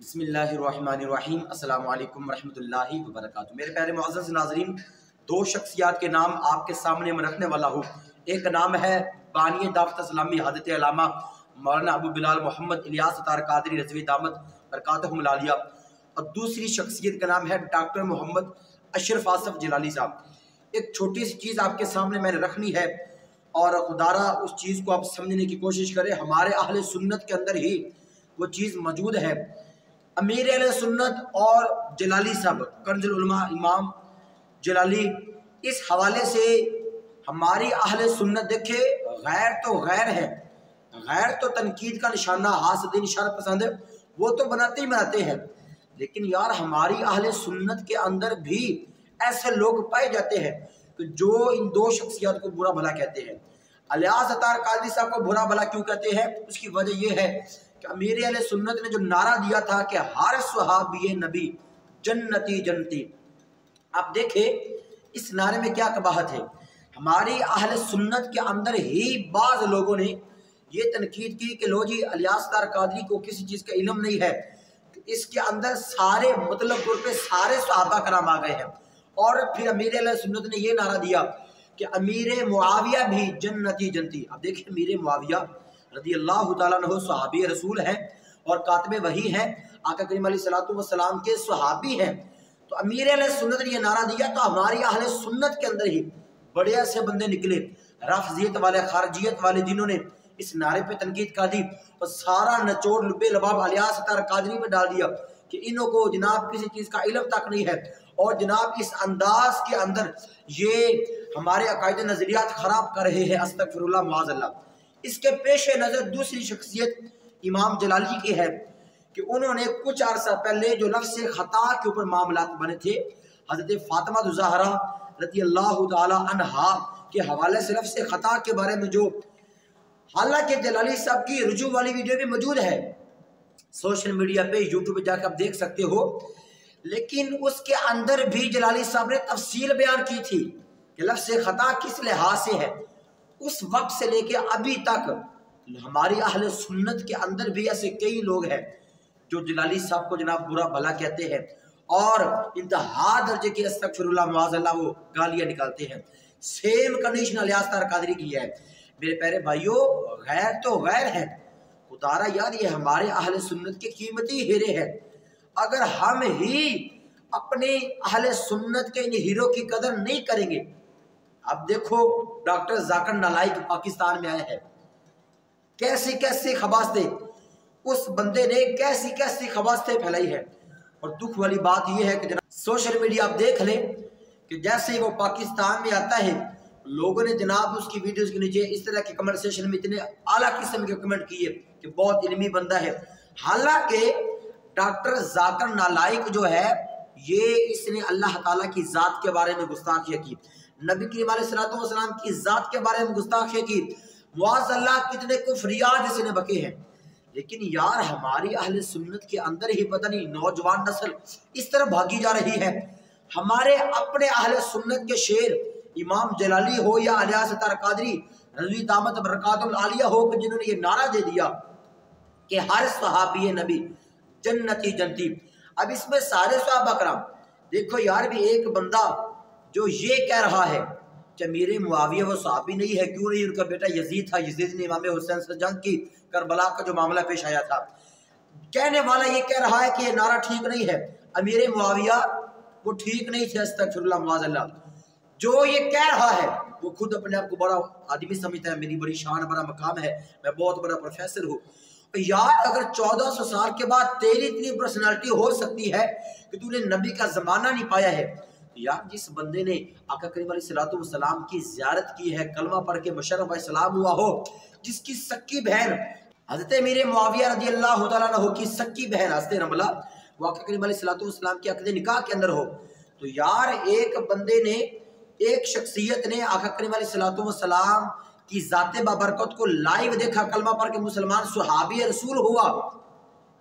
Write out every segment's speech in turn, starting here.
बिस्मिल्लाहिर्रहमानिर्रहीम अस्सलामु अलैकुम रहमतुल्लाहि व बरकातुहू। मेरे प्यारे मुअज़्ज़ज़ नाज़रीन, दो शख्सियात के नाम आपके सामने मैं रखने वाला हूँ। एक नाम है बानी दावत इस्लामी हज़रत अल्लामा मौलाना अबू बिलाल मोहम्मद इलियास अतार कादरी रज़वी दामत बरकातुहुमुल आलिया, और दूसरी शख्सियत का नाम है डॉक्टर मोहम्मद अशरफ आसफ जलाली साहब। एक छोटी सी चीज़ आपके सामने मैंने रखनी है और खुदारा उस चीज़ को आप समझने की कोशिश करें। हमारे अहले सुन्नत के अंदर ही वो चीज़ मौजूद है। अमीर अहले सुन्नत और जलाली साहब कंजुल उलमा इमाम जलाली, इस हवाले से हमारी अहले सुन्नत देखे गैर तो गैर है, गैर तो तनकीद का निशाना, हासदीन शर पसंद वो तो बनाते ही बनाते हैं, लेकिन यार हमारी अहले सुन्नत के अंदर भी ऐसे लोग पाए जाते हैं कि जो इन दो शख्सियत को बुरा भला कहते हैं। इलियास अतार कादरी साहब को बुरा भला क्यों कहते हैं? उसकी वजह यह है कि अमीर अहले सुन्नत ने जो नारा दिया था कि हर सहाबी नबी जन्नती जन्नती, आप देखें इस नारे में क्या कबाहत है। हमारी अहले सुन्नत के अंदर ही बाज़ लोगों ने ये तनकीद की कि लो जी इलियास अतार कादरी को किसी चीज़ का इल्म नहीं है, इसके अंदर सारे मतलब तौर पे सारे सहाबा कराम आ गए हैं। और फिर अमीर अहले सुन्नत ने ये नारा दिया कि अमीर मुआविया भी जन्नती जन्नती। अब देखिए अमीर मुआविया रज़ी अल्लाह तआला अन्हु सहाबी रसूल हैं और कातिब वही हैं, आका करीम अलैहिस्सलातु वस्सलाम के सहाबी हैं। तो अमीर अहले सुन्नत ने ये नारा दिया तो हमारी अहले सुन्नत के अंदर ही बड़े ऐसे बंदे निकले रफ़ज़ियत वाले, खारजियत वाले, जिन्होंने इस नारे पे तनकीद कर दी और सारा नचोड़ लुबे लबाब इलियास अतार कादरी पे डाल दिया कि इन्हों को जनाब किसी चीज़ का इल्म तक नहीं है। और जनाब इस अंदाज के अंदर ये हमारे अकायद नज़रियात ख़राब कर रहे हैं, अस्तगफिरुल्लाह माज़अल्लाह। इसके पेश नज़र दूसरी शख्सियत इमाम जलाली की है कि उन्होंने कुछ अर्सा पहले जो लफ्ज़ ख़ता के ऊपर मामलात बने थे, हज़रत फ़ातिमा ज़हरा रज़ी अल्लाह तआला अन्हा के हवाले से लफ्ज़ ख़ता के बारे में जो, हालांकि जलाली साहब की रुजू वाली वीडियो भी मौजूद है सोशल मीडिया पे, यूट्यूब पे जाकर आप देख सकते हो, लेकिन उसके अंदर भी जलाली साहब ने तफसील बयान की थी कि लफ्ज़ ख़ता किस लिहाज से है। उस वक्त से लेके अभी तक हमारी अहले सुन्नत के अंदर भी ऐसे कई लोग हैं जो जलाली साहब को जनाब बुरा भला कहते हैं और इंतहा दर्जे की अस्तगफिरुल्लाह माज़अल्लाह वो गालियाँ निकालते हैं। सेम कंडीशन इलियास अतार कादरी की है। मेरे प्यारे भाइयों, गैर तो गैर है, खुदारा यार ये हमारे अहले सुन्नत के कीमती हीरे हैं। अगर हम ही अपने अहले सुन्नत के इन हीरो की कदर नहीं करेंगे, अब देखो डॉक्टर जाकिर नालायक पाकिस्तान में आए हैं, कैसी कैसी खबासतें उस बंदे ने कैसी कैसी खबासतें फैलाई है। और दुख वाली बात यह है कि जनाब सोशल मीडिया आप देख लें कि जैसे ही वो पाकिस्तान में आता है, लोगों ने जनाब उसकी वीडियोस के नीचे इस तरह के कमेंट सेशन में इतने आला किस्म के कमेंट किए कि बहुत इल्मी बंदा है। हालांकि डॉक्टर जाकिर नालायक जो है ये इसने अल्लाह ताला की ज़ात के बारे में गुस्ताखियाँ की, नबी करीम अलैहिस्सलातु वस्सलाम की ज़ात के बारे में गुस्ताखियाँ की, मुआज़्ज़ल्लाह कितने कुफ्रियात इसने बके हैं। लेकिन यार हमारी अहले सुन्नत के अंदर ही पता नहीं नौजवान नस्ल इस तरह भागी जा रही है। हमारे अपने अहले सुन्नत के शेर इमाम जलाली हो या इलियास अतार कादरी रज़वी दामत बरकातुहुल आलिया हो कि जिन्होंने ये नारा दे दिया कि हर सहाबी नबी जन्नती जन्नती। अब इसमें सारे सहाबा कराम देखो यार, भी एक बंदा जो ये कह रहा है कि मेरे मुआविया वो सहाबी नहीं है, क्यों नहीं, उनका बेटा यजीद था, यजीद ने इमाम हुसैन से जंग की, करबला का जो मामला पेश आया था। कहने वाला ये कह रहा है कि ये नारा ठीक नहीं है, अमीर मुआविया वो ठीक नहीं थे, अस्तगफिरुल्लाह माज़अल्लाह। जो ये कह रहा है वो खुद अपने आप को बड़ा आदमी समझता है, मेरी बड़ी शान, बड़ा मकाम है, मैं बहुत बड़ा प्रोफेसर हूँ। यार अगर 1400 साल के बाद तेरी इतनी पर्सनालिटी हो सकती है कि तूने नबी का ज़माना नहीं पाया है, यार जिस बंदे ने आका करीम अलैहिस्सलातु वस्सलाम की ज़ियारत की है, कलमा पढ़ के मुशर्रफ व सलाम हुआ हो, जिसकी सक्की बहन हज़रत अमीर मुआविया रज़ी अल्लाह तआला अन्हु की सक्की बहन हज़रत रमला वो आका करीम अलैहिस्सलातु वस्सलाम के अक़द निकाह के अंदर हो, तो यार एक बंदे ने, एक शख्सियत ने आका करीम अलैहिस्सलातु वस्सलाम की ज़ाते बाबरकत को लाइव देखा, कलमा पढ़ के मुसलमान सहाबी रसूल हुआ,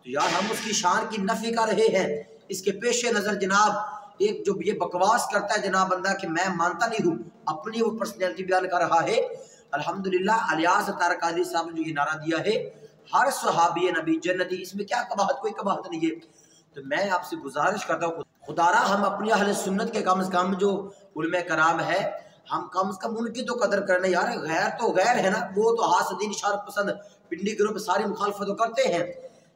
तो यार हम उसकी शान की नफ़ी कर रहे हैं। इसके पेश नज़र जनाब एक जो ये बकवास करता है जनाब बंदा कि मैं मानता नहीं हूँ, अपनी वो पर्सनैलिटी बयान कर रहा है। अल्हम्दुलिल्लाह इलियास अतार कादरी साहब ने जो ये नारा दिया है, ہر صحابی نبی جنتی، اس میں کیا کباہت؟ کوئی کباہت نہیں ہے۔ تو میں آپ سے گزارش کرتا ہوں خدارا ہم اپنی اہل سنت کے کم از کم جو علماء کرام ہے، ہم کم از کم ان کی تو قدر کرنے یار، غیر تو غیر ہے نا، وہ تو حاسدین اشارت پسند پنڈی گروپ ساری مخالفت کرتے ہیں،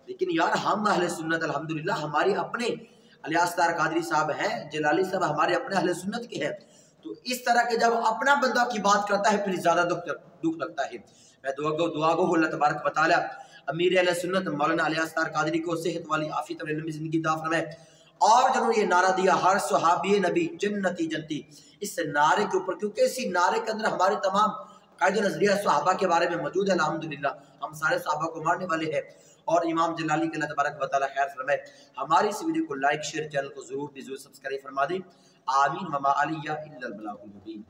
لیکن یار ہم اہل سنت الحمدللہ ہماری اپنے الیاس قادری صاحب ہیں، جلالی صاحب ہمارے اپنے اہل سنت کے ہیں، تو اس طرح کے جب اپنا بندہ کی بات کرتا ہے پھر زیادہ دکھ لگتا ہے۔ میں دعا گو اللہ تبارک و تعالی امیر اہل سنت مولانا الیاس قادری کو صحت والی عافیت اور لمبی زندگی عطا فرمائے، اور جنہوں نے یہ نعرہ دیا ہر صحابی نبی جنتی جنتی، اس نعرے کے اوپر، کیونکہ اسی نعرے کے اندر ہمارے تمام قائد نظریہ صحابہ کے بارے میں موجود ہے، الحمدللہ ہم سارے صحابہ کو ماننے والے ہیں، اور امام جلالی کے اللہ تبارک و تعالی خیر فرمائے۔ ہماری اس ویڈیو کو لائک شیئر، چینل کو ضرور سبسکرائب فرما دیں۔ آمین وما علیہ الا البلاغ المبین۔